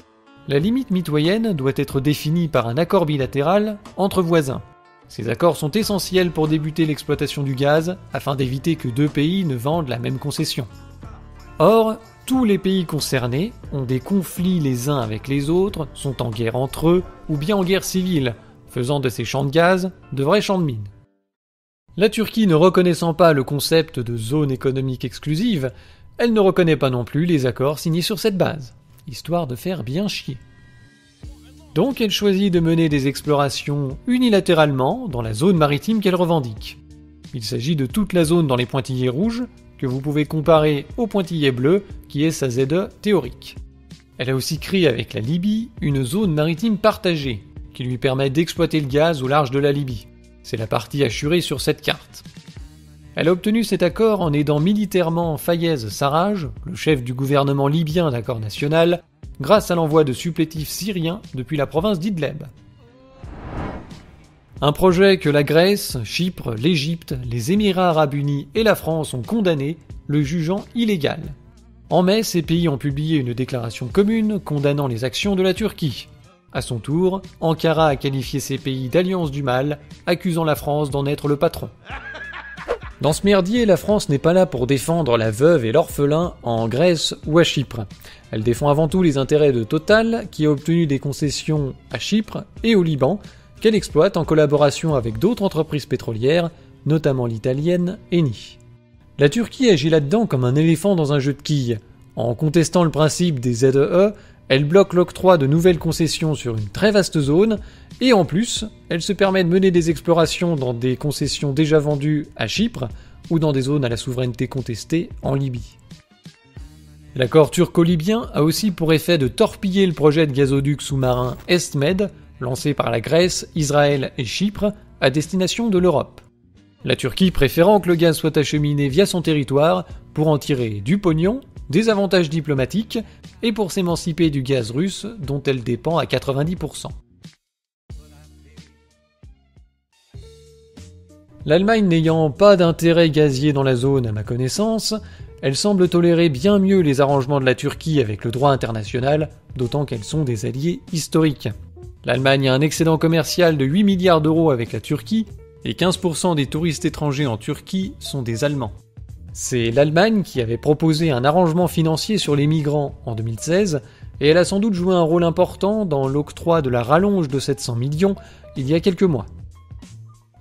Speaker 1: la limite mitoyenne doit être définie par un accord bilatéral entre voisins. Ces accords sont essentiels pour débuter l'exploitation du gaz afin d'éviter que deux pays ne vendent la même concession. Or, tous les pays concernés ont des conflits les uns avec les autres, sont en guerre entre eux ou bien en guerre civile, faisant de ces champs de gaz de vrais champs de mines. La Turquie ne reconnaissant pas le concept de zone économique exclusive, elle ne reconnaît pas non plus les accords signés sur cette base, histoire de faire bien chier. Donc elle choisit de mener des explorations unilatéralement dans la zone maritime qu'elle revendique. Il s'agit de toute la zone dans les pointillés rouges, que vous pouvez comparer au pointillé bleu qui est sa ZE théorique. Elle a aussi créé avec la Libye une zone maritime partagée, qui lui permet d'exploiter le gaz au large de la Libye. C'est la partie assurée sur cette carte. Elle a obtenu cet accord en aidant militairement Fayez Sarraj, le chef du gouvernement libyen d'accord national, grâce à l'envoi de supplétifs syriens depuis la province d'Idleb. Un projet que la Grèce, Chypre, l'Égypte, les Émirats arabes unis et la France ont condamné, le jugeant illégal. En mai, ces pays ont publié une déclaration commune condamnant les actions de la Turquie. À son tour, Ankara a qualifié ces pays d'alliance du mal, accusant la France d'en être le patron. Dans ce merdier, la France n'est pas là pour défendre la veuve et l'orphelin en Grèce ou à Chypre. Elle défend avant tout les intérêts de Total, qui a obtenu des concessions à Chypre et au Liban, qu'elle exploite en collaboration avec d'autres entreprises pétrolières, notamment l'italienne Eni. La Turquie agit là-dedans comme un éléphant dans un jeu de quilles. En contestant le principe des ZEE, elle bloque l'octroi de nouvelles concessions sur une très vaste zone, et en plus, elle se permet de mener des explorations dans des concessions déjà vendues à Chypre, ou dans des zones à la souveraineté contestée en Libye. L'accord turco-libyen a aussi pour effet de torpiller le projet de gazoduc sous-marin EstMed, lancé par la Grèce, Israël et Chypre, à destination de l'Europe. La Turquie préférant que le gaz soit acheminé via son territoire pour en tirer du pognon, des avantages diplomatiques et pour s'émanciper du gaz russe dont elle dépend à 90%. L'Allemagne n'ayant pas d'intérêt gazier dans la zone à ma connaissance, elle semble tolérer bien mieux les arrangements de la Turquie avec le droit international, d'autant qu'elles sont des alliés historiques. L'Allemagne a un excédent commercial de 8 milliards d'euros avec la Turquie, et 15% des touristes étrangers en Turquie sont des Allemands. C'est l'Allemagne qui avait proposé un arrangement financier sur les migrants en 2016, et elle a sans doute joué un rôle important dans l'octroi de la rallonge de 700 millions il y a quelques mois.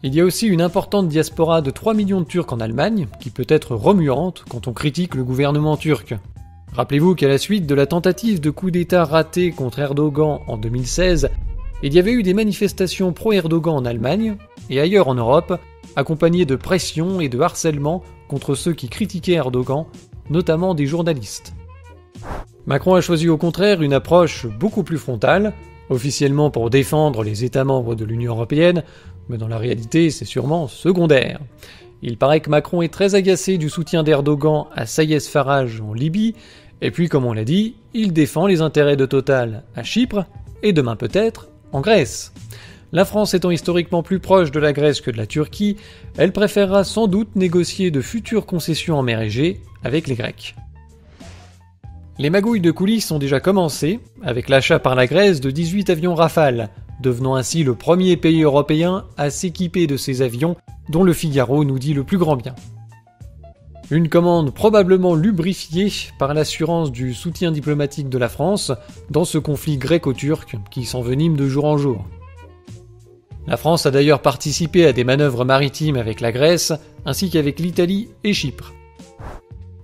Speaker 1: Il y a aussi une importante diaspora de 3 millions de Turcs en Allemagne, qui peut être remuante quand on critique le gouvernement turc. Rappelez-vous qu'à la suite de la tentative de coup d'État raté contre Erdogan en 2016, il y avait eu des manifestations pro-Erdogan en Allemagne, et ailleurs en Europe, accompagnées de pressions et de harcèlement contre ceux qui critiquaient Erdogan, notamment des journalistes. Macron a choisi au contraire une approche beaucoup plus frontale, officiellement pour défendre les États membres de l'Union européenne, mais dans la réalité c'est sûrement secondaire. Il paraît que Macron est très agacé du soutien d'Erdogan à Sayez Farage en Libye, et puis comme on l'a dit, il défend les intérêts de Total à Chypre, et demain peut-être en Grèce. La France étant historiquement plus proche de la Grèce que de la Turquie, elle préférera sans doute négocier de futures concessions en mer Égée avec les Grecs. Les magouilles de coulisses ont déjà commencé, avec l'achat par la Grèce de 18 avions Rafale, devenant ainsi le premier pays européen à s'équiper de ces avions, dont le Figaro nous dit le plus grand bien. Une commande probablement lubrifiée par l'assurance du soutien diplomatique de la France dans ce conflit gréco-turc qui s'envenime de jour en jour. La France a d'ailleurs participé à des manœuvres maritimes avec la Grèce, ainsi qu'avec l'Italie et Chypre.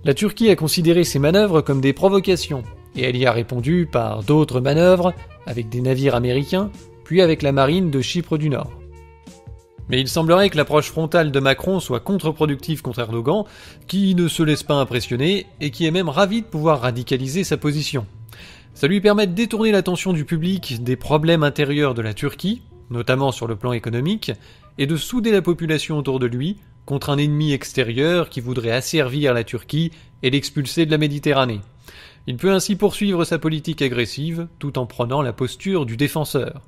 Speaker 1: La Turquie a considéré ces manœuvres comme des provocations, et elle y a répondu par d'autres manœuvres, avec des navires américains, puis avec la marine de Chypre du Nord. Mais il semblerait que l'approche frontale de Macron soit contre-productive contre Erdogan, qui ne se laisse pas impressionner, et qui est même ravi de pouvoir radicaliser sa position. Ça lui permet de détourner l'attention du public des problèmes intérieurs de la Turquie, notamment sur le plan économique, et de souder la population autour de lui contre un ennemi extérieur qui voudrait asservir la Turquie et l'expulser de la Méditerranée. Il peut ainsi poursuivre sa politique agressive tout en prenant la posture du défenseur.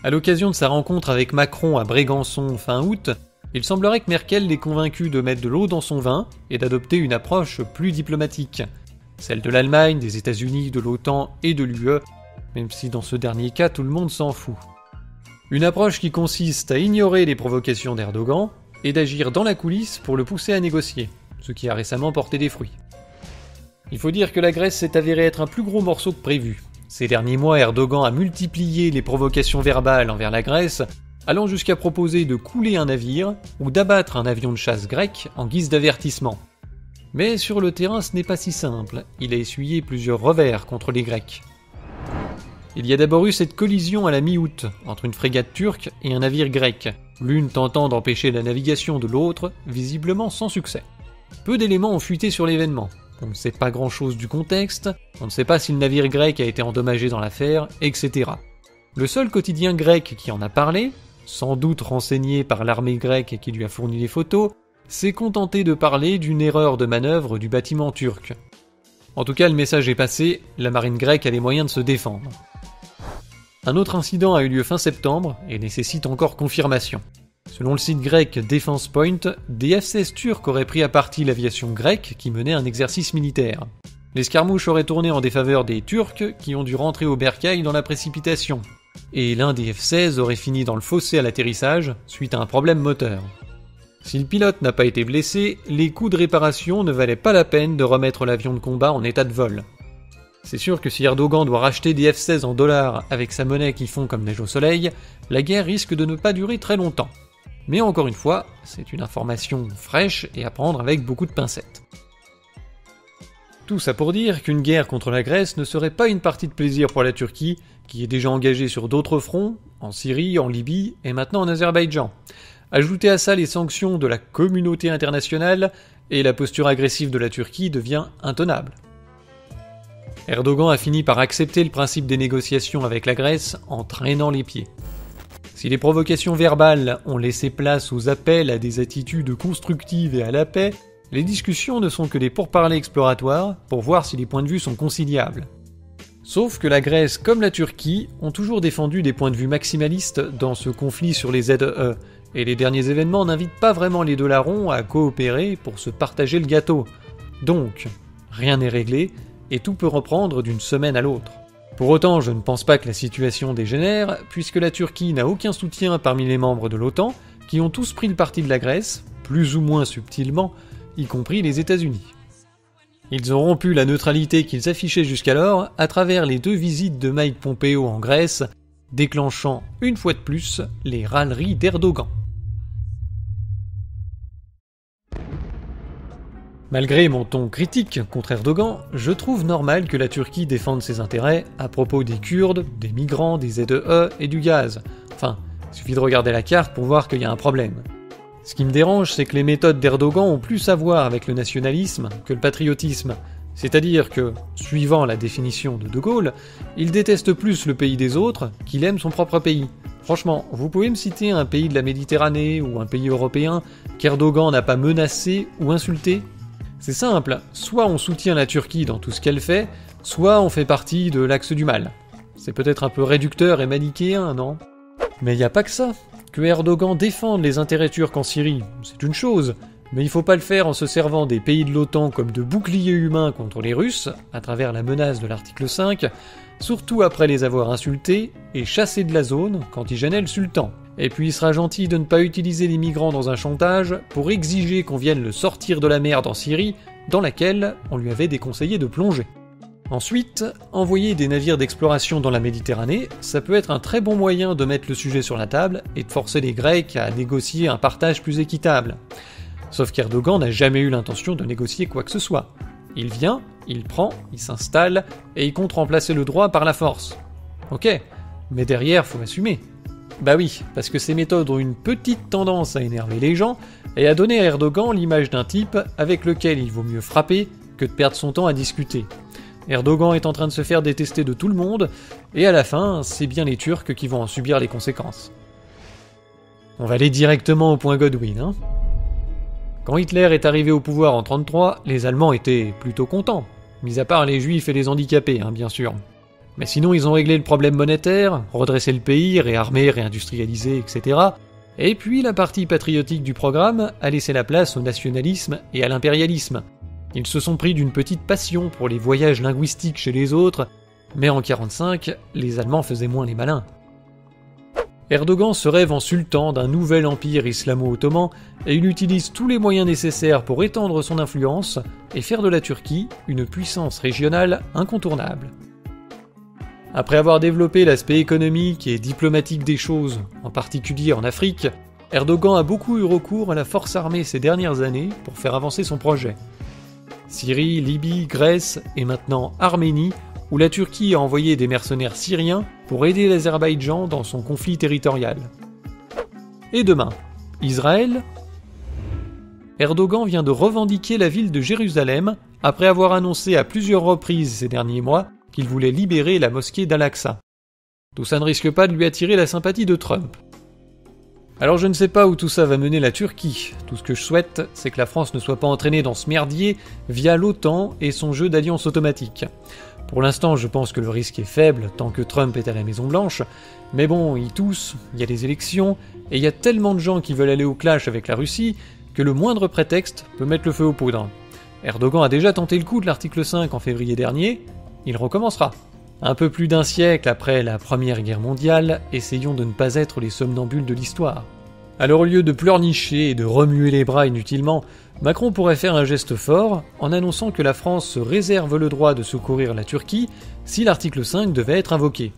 Speaker 1: À l'occasion de sa rencontre avec Macron à Brégançon fin août, il semblerait que Merkel l'ait convaincu de mettre de l'eau dans son vin et d'adopter une approche plus diplomatique, celle de l'Allemagne, des États-Unis, de l'OTAN et de l'UE, même si dans ce dernier cas tout le monde s'en fout. Une approche qui consiste à ignorer les provocations d'Erdogan et d'agir dans la coulisse pour le pousser à négocier, ce qui a récemment porté des fruits. Il faut dire que la Grèce s'est avérée être un plus gros morceau que prévu. Ces derniers mois, Erdogan a multiplié les provocations verbales envers la Grèce, allant jusqu'à proposer de couler un navire ou d'abattre un avion de chasse grec en guise d'avertissement. Mais sur le terrain, ce n'est pas si simple. Il a essuyé plusieurs revers contre les Grecs. Il y a d'abord eu cette collision à la mi-août entre une frégate turque et un navire grec, l'une tentant d'empêcher la navigation de l'autre, visiblement sans succès. Peu d'éléments ont fuité sur l'événement. On ne sait pas grand-chose du contexte, on ne sait pas si le navire grec a été endommagé dans l'affaire, etc. Le seul quotidien grec qui en a parlé, sans doute renseigné par l'armée grecque qui lui a fourni les photos, s'est contenté de parler d'une erreur de manœuvre du bâtiment turc. En tout cas, le message est passé, la marine grecque a les moyens de se défendre. Un autre incident a eu lieu fin septembre et nécessite encore confirmation. Selon le site grec Defense Point, des F-16 turcs auraient pris à partie l'aviation grecque qui menait un exercice militaire. L'escarmouche aurait tourné en défaveur des Turcs qui ont dû rentrer au bercail dans la précipitation. Et l'un des F-16 aurait fini dans le fossé à l'atterrissage suite à un problème moteur. Si le pilote n'a pas été blessé, les coûts de réparation ne valaient pas la peine de remettre l'avion de combat en état de vol. C'est sûr que si Erdogan doit racheter des F-16 en dollars avec sa monnaie qui fond comme neige au soleil, la guerre risque de ne pas durer très longtemps. Mais encore une fois, c'est une information fraîche et à prendre avec beaucoup de pincettes. Tout ça pour dire qu'une guerre contre la Grèce ne serait pas une partie de plaisir pour la Turquie, qui est déjà engagée sur d'autres fronts, en Syrie, en Libye et maintenant en Azerbaïdjan. Ajoutez à ça les sanctions de la communauté internationale, et la posture agressive de la Turquie devient intenable. Erdogan a fini par accepter le principe des négociations avec la Grèce en traînant les pieds. Si les provocations verbales ont laissé place aux appels à des attitudes constructives et à la paix, les discussions ne sont que des pourparlers exploratoires pour voir si les points de vue sont conciliables. Sauf que la Grèce comme la Turquie ont toujours défendu des points de vue maximalistes dans ce conflit sur les ZE, et les derniers événements n'invitent pas vraiment les deux larrons à coopérer pour se partager le gâteau. Donc, rien n'est réglé, et tout peut reprendre d'une semaine à l'autre. Pour autant, je ne pense pas que la situation dégénère, puisque la Turquie n'a aucun soutien parmi les membres de l'OTAN, qui ont tous pris le parti de la Grèce, plus ou moins subtilement, y compris les États-Unis. Ils ont rompu la neutralité qu'ils affichaient jusqu'alors à travers les 2 visites de Mike Pompeo en Grèce, déclenchant une fois de plus les râleries d'Erdogan. Malgré mon ton critique contre Erdogan, je trouve normal que la Turquie défende ses intérêts à propos des Kurdes, des migrants, des ZE et du gaz. Enfin, il suffit de regarder la carte pour voir qu'il y a un problème. Ce qui me dérange, c'est que les méthodes d'Erdogan ont plus à voir avec le nationalisme que le patriotisme. C'est-à-dire que, suivant la définition de De Gaulle, il déteste plus le pays des autres qu'il aime son propre pays. Franchement, vous pouvez me citer un pays de la Méditerranée ou un pays européen qu'Erdogan n'a pas menacé ou insulté ? C'est simple, soit on soutient la Turquie dans tout ce qu'elle fait, soit on fait partie de l'axe du mal. C'est peut-être un peu réducteur et manichéen, non ? Mais il n'y a pas que ça. Que Erdogan défende les intérêts turcs en Syrie, c'est une chose, mais il faut pas le faire en se servant des pays de l'OTAN comme de boucliers humains contre les Russes, à travers la menace de l'article 5, surtout après les avoir insultés et chassés de la zone quand il gênait le sultan. Et puis il sera gentil de ne pas utiliser les migrants dans un chantage pour exiger qu'on vienne le sortir de la merde en Syrie, dans laquelle on lui avait déconseillé de plonger. Ensuite, envoyer des navires d'exploration dans la Méditerranée, ça peut être un très bon moyen de mettre le sujet sur la table et de forcer les Grecs à négocier un partage plus équitable. Sauf qu'Erdogan n'a jamais eu l'intention de négocier quoi que ce soit. Il vient, il prend, il s'installe, et il compte remplacer le droit par la force. Ok, mais derrière, faut assumer. Bah oui, parce que ces méthodes ont une petite tendance à énerver les gens, et à donner à Erdogan l'image d'un type avec lequel il vaut mieux frapper que de perdre son temps à discuter. Erdogan est en train de se faire détester de tout le monde, et à la fin, c'est bien les Turcs qui vont en subir les conséquences. On va aller directement au point Godwin, hein. Quand Hitler est arrivé au pouvoir en 1933, les Allemands étaient plutôt contents, mis à part les Juifs et les handicapés, hein, bien sûr. Mais sinon, ils ont réglé le problème monétaire, redressé le pays, réarmé, réindustrialisé, etc. Et puis la partie patriotique du programme a laissé la place au nationalisme et à l'impérialisme. Ils se sont pris d'une petite passion pour les voyages linguistiques chez les autres, mais en 1945, les Allemands faisaient moins les malins. Erdogan se rêve en sultan d'un nouvel empire islamo-ottoman et il utilise tous les moyens nécessaires pour étendre son influence et faire de la Turquie une puissance régionale incontournable. Après avoir développé l'aspect économique et diplomatique des choses, en particulier en Afrique, Erdogan a beaucoup eu recours à la force armée ces dernières années pour faire avancer son projet. Syrie, Libye, Grèce et maintenant Arménie, où la Turquie a envoyé des mercenaires syriens pour aider l'Azerbaïdjan dans son conflit territorial. Et demain, Israël ? Erdogan vient de revendiquer la ville de Jérusalem après avoir annoncé à plusieurs reprises ces derniers mois qu'il voulait libérer la mosquée d'Al-Aqsa. Tout ça ne risque pas de lui attirer la sympathie de Trump. Alors je ne sais pas où tout ça va mener la Turquie. Tout ce que je souhaite, c'est que la France ne soit pas entraînée dans ce merdier via l'OTAN et son jeu d'alliance automatique. Pour l'instant, je pense que le risque est faible tant que Trump est à la Maison-Blanche, mais bon, ils toussent, il y a des élections, et il y a tellement de gens qui veulent aller au clash avec la Russie que le moindre prétexte peut mettre le feu aux poudres. Erdogan a déjà tenté le coup de l'article 5 en février dernier, il recommencera. Un peu plus d'un siècle après la Première Guerre mondiale, essayons de ne pas être les somnambules de l'histoire. Alors au lieu de pleurnicher et de remuer les bras inutilement, Macron pourrait faire un geste fort en annonçant que la France se réserve le droit de secourir la Turquie si l'article 5 devait être invoqué.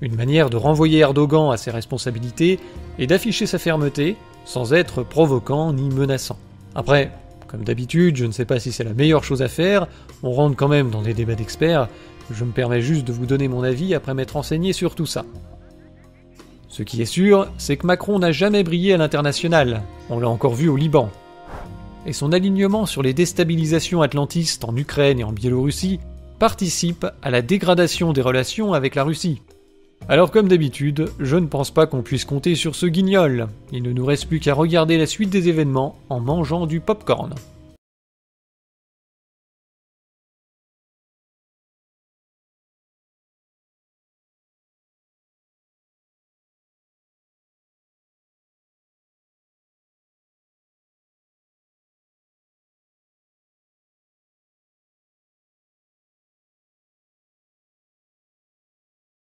Speaker 1: Une manière de renvoyer Erdogan à ses responsabilités et d'afficher sa fermeté sans être provoquant ni menaçant. Après, comme d'habitude, je ne sais pas si c'est la meilleure chose à faire, on rentre quand même dans des débats d'experts, je me permets juste de vous donner mon avis après m'être renseigné sur tout ça. Ce qui est sûr, c'est que Macron n'a jamais brillé à l'international, on l'a encore vu au Liban. Et son alignement sur les déstabilisations atlantistes en Ukraine et en Biélorussie participe à la dégradation des relations avec la Russie. Alors comme d'habitude, je ne pense pas qu'on puisse compter sur ce guignol, il ne nous reste plus qu'à regarder la suite des événements en mangeant du pop-corn.